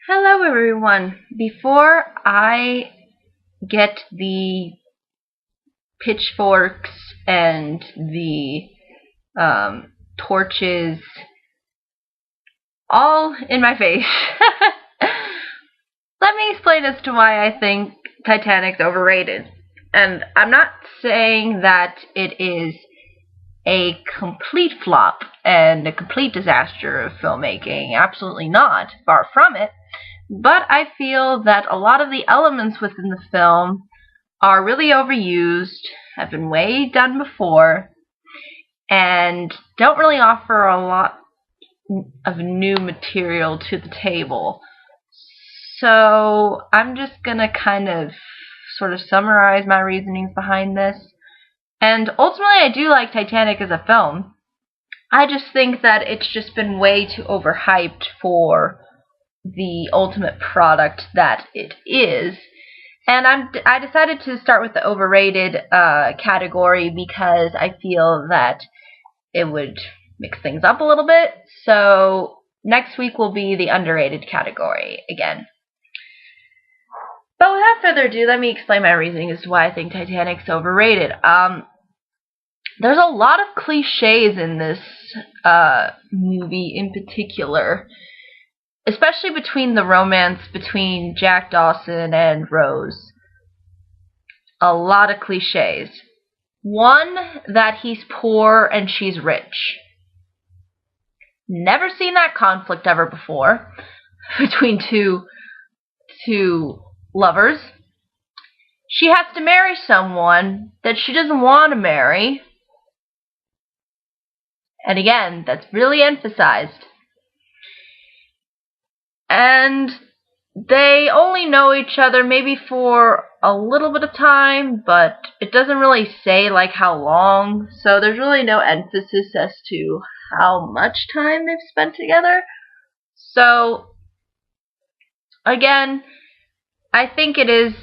Hello everyone. Before I get the pitchforks and the torches all in my face, let me explain as to why I think Titanic's overrated. And I'm not saying that it is a complete flop and a complete disaster of filmmaking. Absolutely not. Far from it. But I feel that a lot of the elements within the film are really overused, have been way done before, and don't really offer a lot of new material to the table. So I'm just gonna kind of sort of summarize my reasonings behind this. And ultimately I do like Titanic as a film. I just think that it's just been way too overhyped for the ultimate product that it is. And I decided to start with the overrated category because I feel that it would mix things up a little bit. So next week will be the underrated category again. But without further ado, let me explain my reasoning as to why I think Titanic's overrated. There's a lot of cliches in this movie in particular, especially between the romance between Jack Dawson and Rose. A lot of cliches. One, that he's poor and she's rich. Never seen that conflict ever before between two lovers. She has to marry someone that she doesn't want to marry. And again, that's really emphasized. And they only know each other maybe for a little bit of time, but it doesn't really say like how long, so there's really no emphasis as to how much time they've spent together. So again, I think it is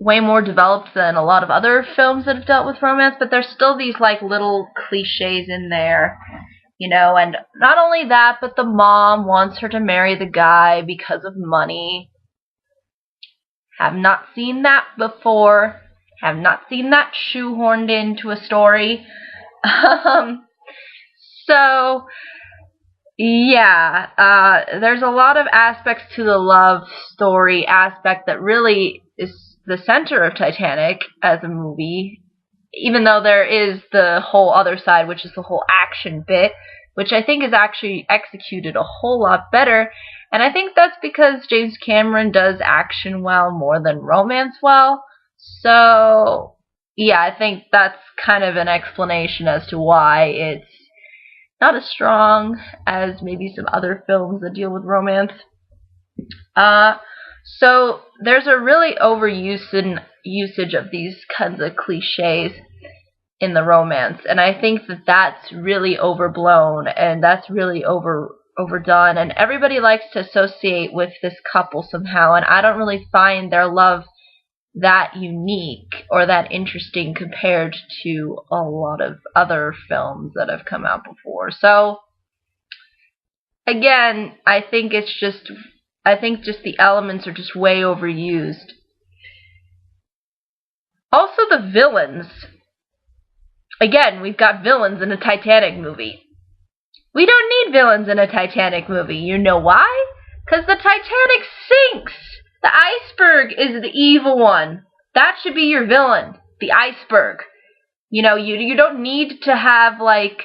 way more developed than a lot of other films that have dealt with romance, but there's still these like little cliches in there. You know, and not only that, but the mom wants her to marry the guy because of money. Have not seen that before. Have not seen that shoehorned into a story. So, yeah, there's a lot of aspects to the love story aspect that really is the center of Titanic as a movie. Even though there is the whole other side, which is the whole action bit, which I think is actually executed a whole lot better. And I think that's because James Cameron does action well more than romance well. So, yeah, I think that's kind of an explanation as to why it's not as strong as maybe some other films that deal with romance. So there's a really overuse and usage of these kinds of cliches in the romance, and I think that that's really overblown and that's really overdone, and everybody likes to associate with this couple somehow, and I don't really find their love that unique or that interesting compared to a lot of other films that have come out before. So again, I think just the elements are just way overused. Also, the villains. Again, we've got villains in a Titanic movie. We don't need villains in a Titanic movie. You know why? Because the Titanic sinks. The iceberg is the evil one. That should be your villain. The iceberg. You know, you don't need to have, like...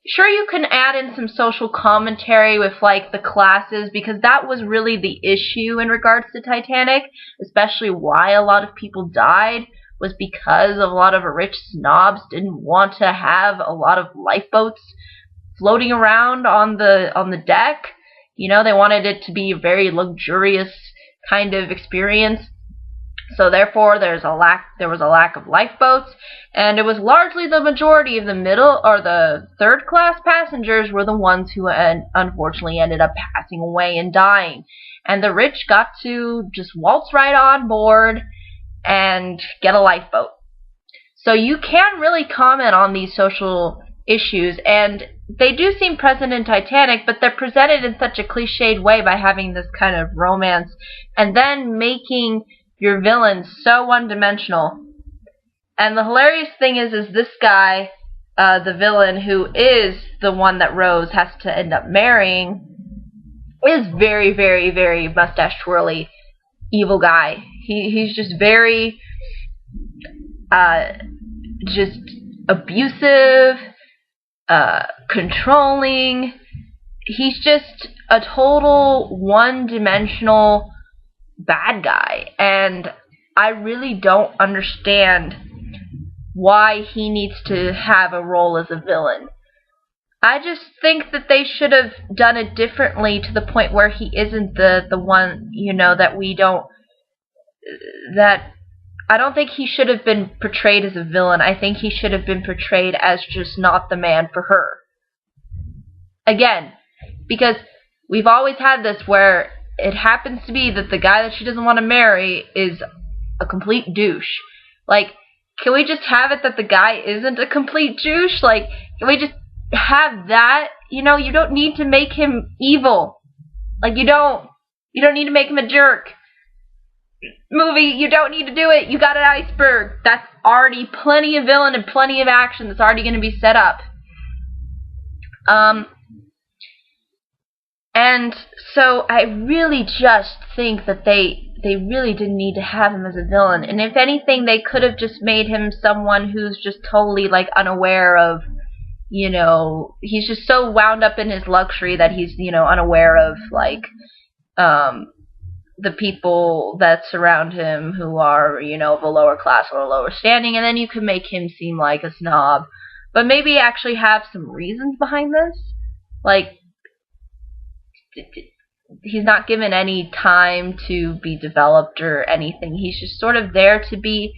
Sure, you can add in some social commentary with, like, the classes, because that was really the issue in regards to Titanic, especially why a lot of people died, was because a lot of rich snobs didn't want to have a lot of lifeboats floating around on the deck. You know, they wanted it to be a very luxurious kind of experience. So therefore, there was a lack of lifeboats, and it was largely the majority of the middle or the third class passengers were the ones who unfortunately ended up passing away and dying. And the rich got to just waltz right on board and get a lifeboat. So you can really comment on these social issues, and they do seem present in Titanic, but they're presented in such a cliched way by having this kind of romance and then making your villain so one-dimensional. And the hilarious thing is this guy, the villain, who is the one that Rose has to end up marrying, is very, very, very mustache twirly evil guy. He's just very just abusive, controlling. He's just a total one-dimensional bad guy, and I really don't understand why he needs to have a role as a villain. I just think that they should have done it differently to the point where he isn't the one, that we don't, that I don't think he should have been portrayed as a villain. I think he should have been portrayed as just not the man for her. Again, because we've always had this where it happens to be that the guy that she doesn't want to marry is a complete douche. Like, can we just have it that the guy isn't a complete douche? Like, can we just have that? You don't need to make him evil. Like, you don't need to make him a jerk. Movie, you don't need to do it. You got an iceberg. That's already plenty of villain and plenty of action that's already going to be set up. And so I really just think that they really didn't need to have him as a villain. And if anything, they could have just made him someone who's just totally, like, unaware of, he's just so wound up in his luxury that he's, unaware of, like, the people that surround him who are, of a lower class or a lower standing, and then you can make him seem like a snob. But maybe actually have some reasons behind this. Like, he's not given any time to be developed or anything. He's just sort of there to be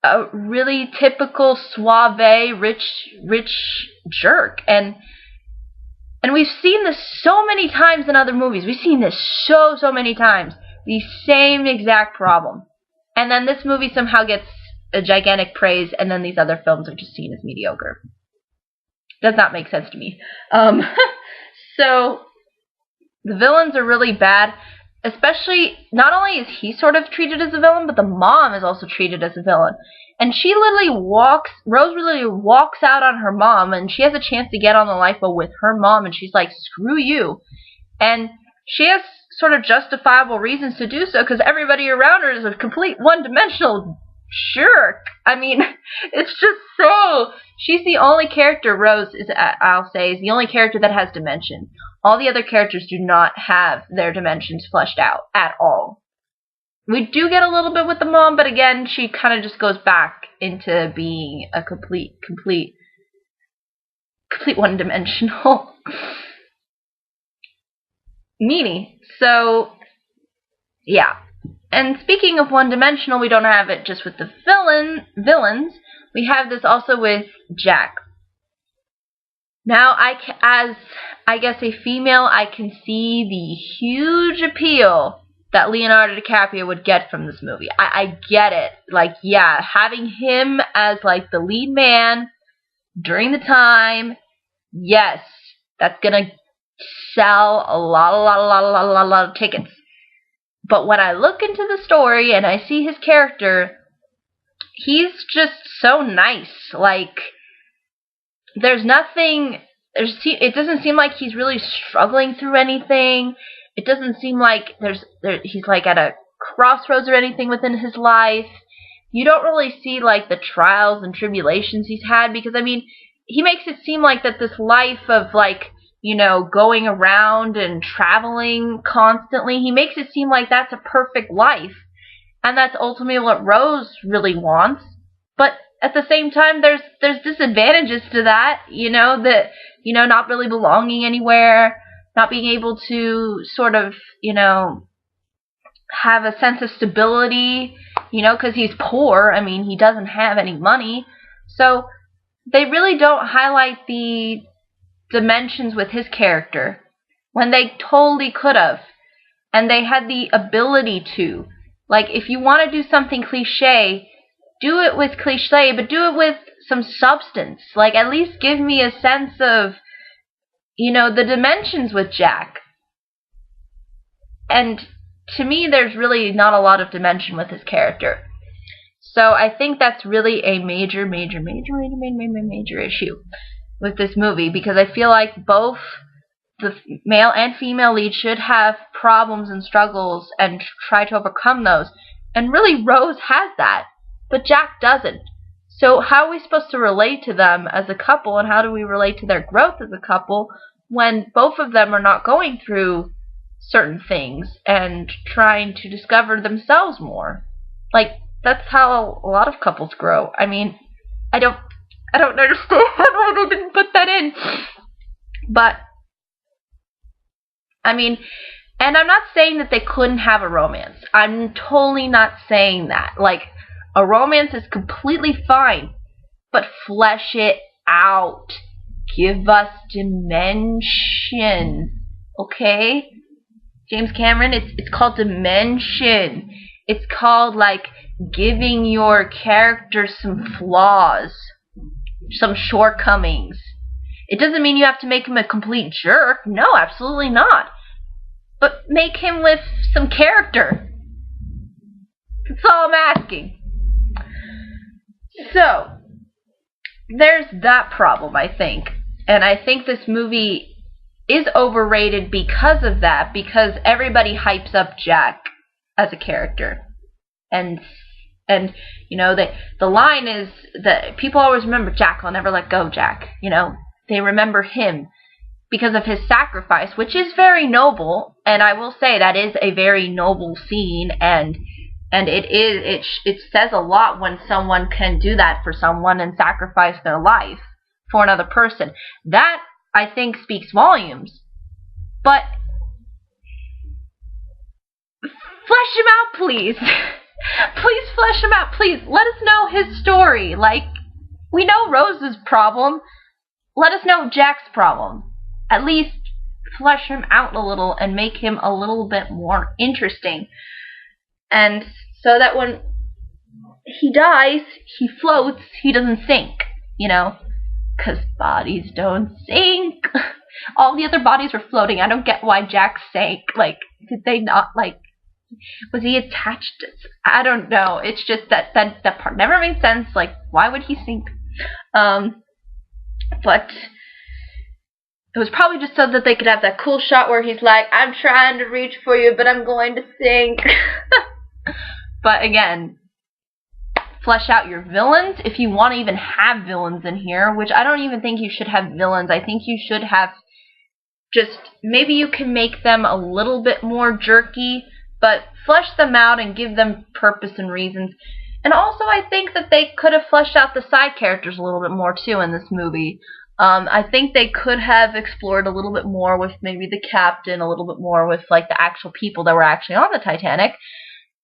a really typical suave, rich jerk. And we've seen this so many times in other movies. We've seen this so many times. The same exact problem. And then this movie somehow gets a gigantic praise, and then these other films are just seen as mediocre. Does not make sense to me. So, the villains are really bad. Especially, not only is he sort of treated as a villain, but the mom is also treated as a villain. And Rose literally walks out on her mom, and she has a chance to get on the lifeboat with her mom, and she's like, screw you. And she has sort of justifiable reasons to do so, because everybody around her is a complete one-dimensional jerk. I mean, it's just so... She's the only character, Rose, I'll say, is the only character that has dimension. All the other characters do not have their dimensions fleshed out at all. We do get a little bit with the mom, but again, she kind of just goes back into being a complete one-dimensional meanie. So, yeah. And speaking of one-dimensional, we don't have it just with the villains. We have this also with Jack. Now, as I guess a female, I can see the huge appeal that Leonardo DiCaprio would get from this movie. I get it. Like, yeah, having him as, like, the lead man during the time, yes, that's gonna sell a lot of tickets. But when I look into the story and I see his character, he's just so nice. Like, there's nothing, it doesn't seem like he's really struggling through anything. It doesn't seem like he's like at a crossroads or anything within his life. You don't really see like the trials and tribulations he's had, because I mean, he makes it seem like that this life of like, going around and traveling constantly, he makes it seem like that's a perfect life. And that's ultimately what Rose really wants. But at the same time, there's disadvantages to that, not really belonging anywhere, not being able to sort of, have a sense of stability, because he's poor. I mean, he doesn't have any money. So they really don't highlight the dimensions with his character when they totally could have. And they had the ability to. Like, if you want to do something cliche, do it with cliche, but do it with some substance. Like, at least give me a sense of, the dimensions with Jack. And to me, there's really not a lot of dimension with his character. So I think that's really a major issue with this movie, because I feel like both the male and female lead should have problems and struggles and try to overcome those. And really, Rose has that, but Jack doesn't. So how are we supposed to relate to them as a couple, and how do we relate to their growth as a couple when both of them are not going through certain things and trying to discover themselves more? Like, that's how a lot of couples grow. I mean, I don't understand why they didn't put that in. But, I mean, and I'm not saying that they couldn't have a romance. I'm totally not saying that. Like, a romance is completely fine, but flesh it out. Give us dimension, okay? James Cameron, it's called dimension. It's called, like, giving your character some flaws, some shortcomings. It doesn't mean you have to make him a complete jerk. No, absolutely not. But make him with some character. That's all I'm asking. So, there's that problem, I think. And I think this movie is overrated because of that, because everybody hypes up Jack as a character. And the line is that people always remember Jack. I'll never let go, Jack. They remember him because of his sacrifice, which is very noble. And I will say that is a very noble scene, and it says a lot when someone can do that for someone and sacrifice their life for another person. That, I think, speaks volumes. But flesh him out, please. Please flesh him out, please. Let us know his story. Like, we know Rose's problem. Let us know Jack's problem. At least flesh him out a little and make him a little bit more interesting. And so that when he dies, he floats, he doesn't sink, because bodies don't sink. All the other bodies were floating. I don't get why Jack sank. Like, did they not, like, was he attached? I don't know. It's just that part never made sense. Like, why would he sink? But it was probably just so that they could have that cool shot where he's like, I'm trying to reach for you, but I'm going to sink. But again, flesh out your villains if you want to even have villains in here, which I don't even think you should have villains. I think you should have just, maybe you can make them a little bit more jerky, but flesh them out and give them purpose and reasons. And also, I think that they could have fleshed out the side characters a little bit more, too, in this movie. I think they could have explored a little bit more with maybe the captain, a little bit more with, like, the actual people that were actually on the Titanic.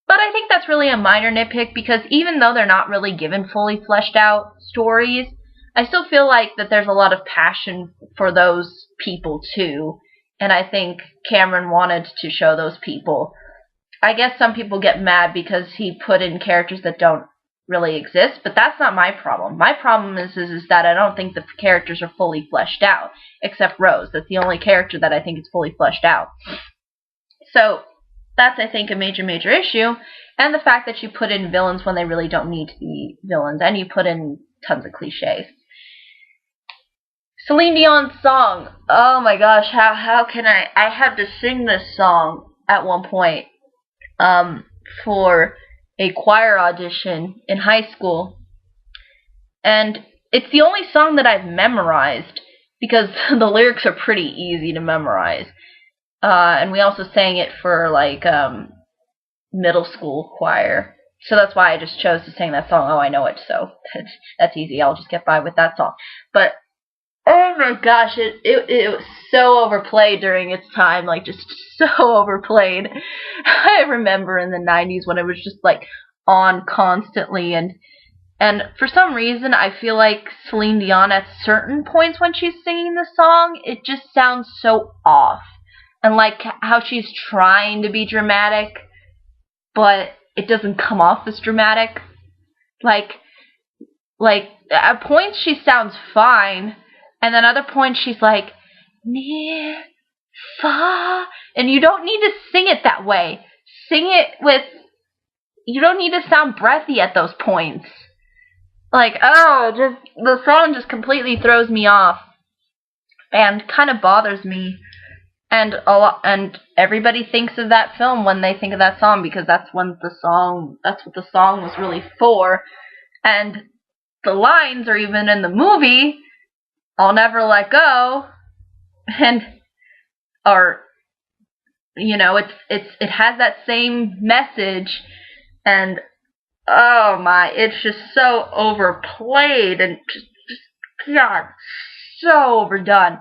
But I think that's really a minor nitpick, because even though they're not really given fully fleshed out stories, I still feel like that there's a lot of passion for those people, too. And I think Cameron wanted to show those people. I guess some people get mad because he put in characters that don't really exist, but that's not my problem. My problem is that I don't think the characters are fully fleshed out, except Rose. That's the only character that I think is fully fleshed out. So that's, I think, a major issue. And the fact that you put in villains when they really don't need to be villains, and you put in tons of cliches. Celine Dion's song. Oh my gosh, how can I had to sing this song at one point. For a choir audition in high school. And it's the only song that I've memorized, because the lyrics are pretty easy to memorize. And we also sang it for, like, middle school choir. So that's why I just chose to sing that song. Oh, I know it, so that's easy. I'll just get by with that song. But oh my gosh, it was so overplayed during its time, like, just so overplayed. I remember in the 90s when it was just, like, on constantly, and for some reason I feel like Celine Dion at certain points when she's singing the song, it just sounds so off. And like how she's trying to be dramatic, but it doesn't come off as dramatic. Like Like, at points she sounds fine, and then other points she's like, near, far, and you don't need to sing it that way. Sing it with, you don't need to sound breathy at those points. Like, the song just completely throws me off, and kind of bothers me. And everybody thinks of that film when they think of that song, because that's what the song was really for. And the lines are even in the movie, I'll never let go, and, or, you know, it has that same message, and oh my, it's just so overplayed, and just God, so overdone.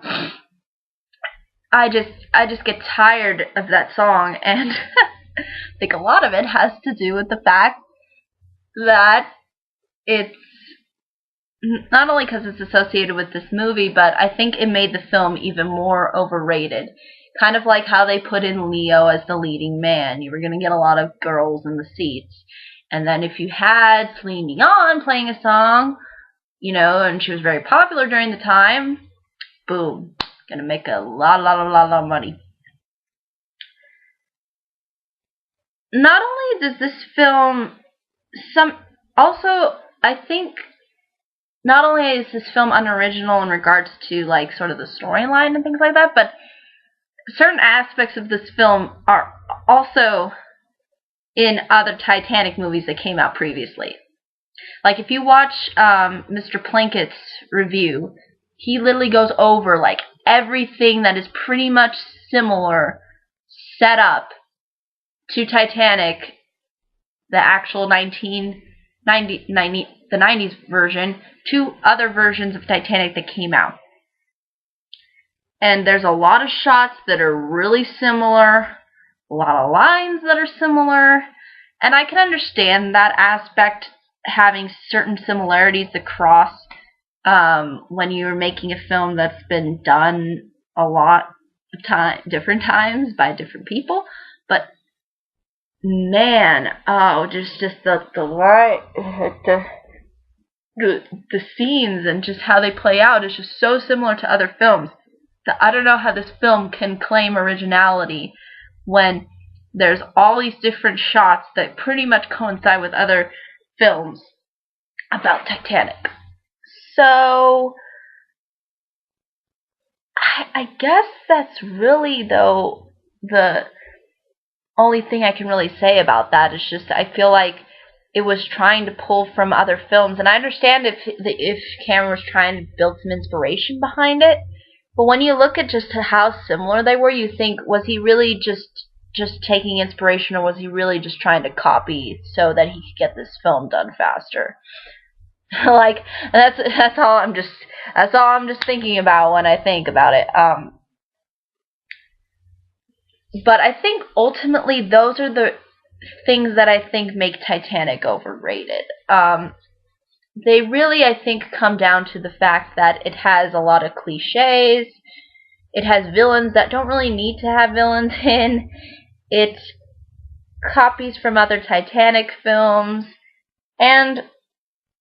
I just get tired of that song, and I think a lot of it has to do with the fact that it's not only because it's associated with this movie, but I think it made the film even more overrated. Kind of like how they put in Leo as the leading man. You were going to get a lot of girls in the seats. And then if you had Celine Dion playing a song, you know, and she was very popular during the time, boom. Gonna make a lot of money. Not only does this film I think not only is this film unoriginal in regards to like sort of the storyline and things like that, but certain aspects of this film are also in other Titanic movies that came out previously. Like if you watch Mr. Plankett's review, he literally goes over like everything that is pretty much similar set up to Titanic, the actual 90s version, to other versions of Titanic that came out. And there's a lot of shots that are really similar, a lot of lines that are similar, and I can understand that aspect, having certain similarities across when you're making a film that's been done a lot of different times by different people. But man, just the scenes and just how they play out is just so similar to other films that I don't know how this film can claim originality when there's all these different shots that pretty much coincide with other films about Titanic. So, I guess that's really, though, the only thing I can really say about that is just I feel like it was trying to pull from other films, and I understand if Cameron was trying to build some inspiration behind it, but when you look at just how similar they were, you think, was he really just taking inspiration, or was he really just trying to copy so that he could get this film done faster? Like, that's all I'm just thinking about when I think about it. But I think ultimately those are the things that I think make Titanic overrated. They really, I think, come down to the fact that it has a lot of cliches. It has villains that don't really need to have villains in. It copies from other Titanic films, and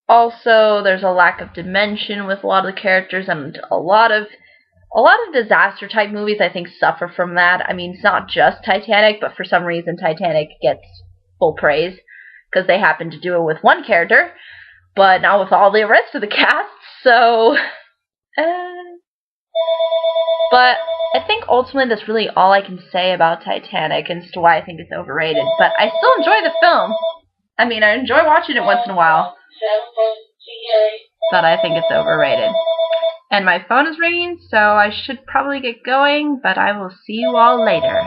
also there's a lack of dimension with a lot of the characters, and a lot of disaster type movies I think suffer from that. I mean, it's not just Titanic, but for some reason Titanic gets full praise because they happen to do it with one character, but not with all the rest of the cast. So, but I think ultimately that's really all I can say about Titanic and as to why I think it's overrated. But I still enjoy the film. I mean, I enjoy watching it once in a while, but I think it's overrated. And my phone is ringing, so I should probably get going, but I will see you all later.